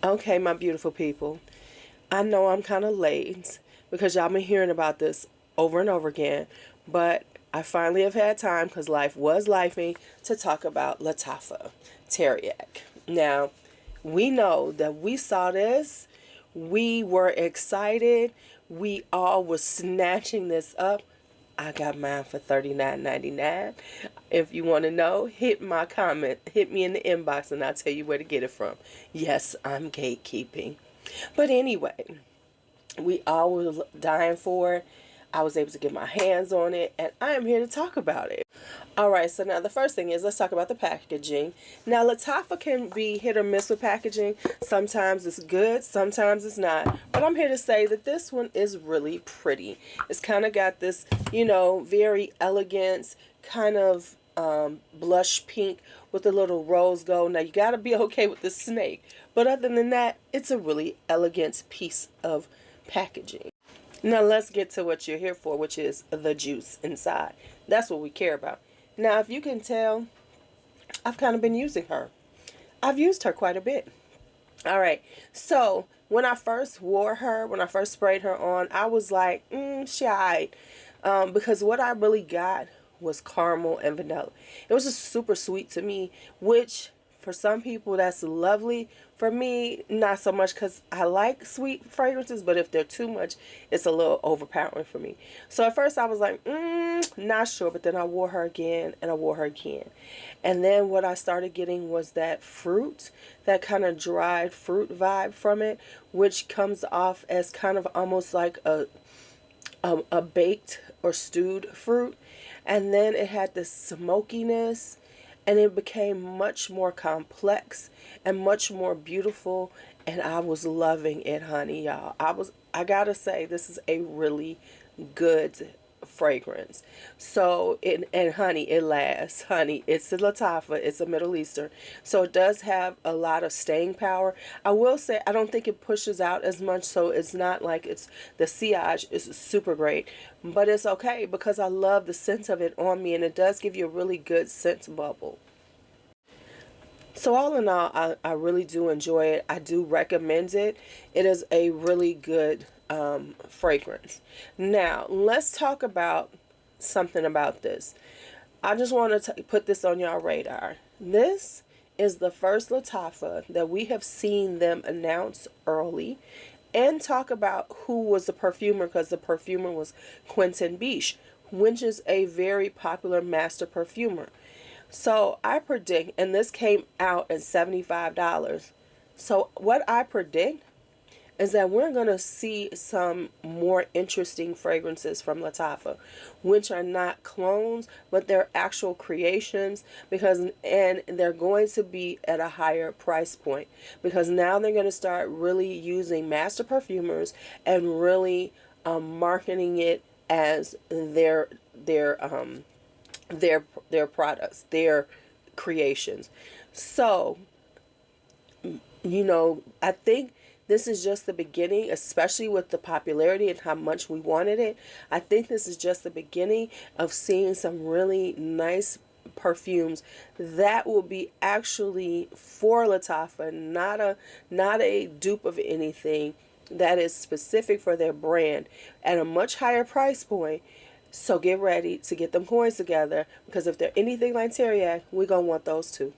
Okay, my beautiful people. I know I'm kind of late because y'all been hearing about this over and over again, but I finally have had time because life was lifing to talk about Lattafa, Teriaq. Now, we know that we saw this, we were excited, we all was snatching this up. I got mine for $39.99. If you want to know, hit my comment, hit me in the inbox, and I'll tell you where to get it from. Yes, I'm gatekeeping. But anyway, we all were dying for it. I was able to get my hands on it, and I am here to talk about it. Alright, so now the first thing is, let's talk about the packaging. Now, Lattafa can be hit or miss with packaging. Sometimes it's good, sometimes it's not. But I'm here to say that this one is really pretty. It's kind of got this, very elegant kind of blush pink with a little rose gold. Now, you got to be okay with the snake. But other than that, it's a really elegant piece of packaging. Now let's get to what you're here for, which is the juice inside. That's what we care about. Now, if you can tell, I've kind of been using her. I've used her quite a bit. All right. So when I first wore her, when I first sprayed her on, I was like, shy. Because what I really got was caramel and vanilla. It was just super sweet to me, which for some people that's lovely. For me, not so much, because I like sweet fragrances, but if they're too much, it's a little overpowering for me. So at first I was like, not sure, but then I wore her again and I wore her again. And then what I started getting was that fruit, that kind of dried fruit vibe from it, which comes off as kind of almost like a baked or stewed fruit. And then it had this smokiness, and it became much more complex and much more beautiful, and I was loving it, honey, y'all. I gotta say, this is a really good fragrance. So and honey, it lasts. Honey, it's a Lattafa, it's a Middle Eastern, so it does have a lot of staying power. I will say I don't think it pushes out as much, so it's not like it's the sillage is super great, but it's okay because I love the scent of it on me, and it does give you a really good scent bubble. So all in all, I really do enjoy it. I do recommend it. It is a really good fragrance. Now, let's talk about something about this. I just want to put this on your radar. This is the first Lattafa that we have seen them announce early and talk about who was the perfumer, because the perfumer was Quentin Biche, which is a very popular master perfumer. So I predict, and this came out at $75. So what I predict is that we're going to see some more interesting fragrances from Lattafa, which are not clones, but they're actual creations, and they're going to be at a higher price point, because now they're going to start really using master perfumers and really marketing it as their products, their creations. So, I think this is just the beginning, especially with the popularity and how much we wanted it. I think this is just the beginning of seeing some really nice perfumes that will be actually for Lattafa, not a dupe of anything, that is specific for their brand at a much higher price point. So get ready to get them coins together, because if they're anything like Teriaq, we're going to want those too.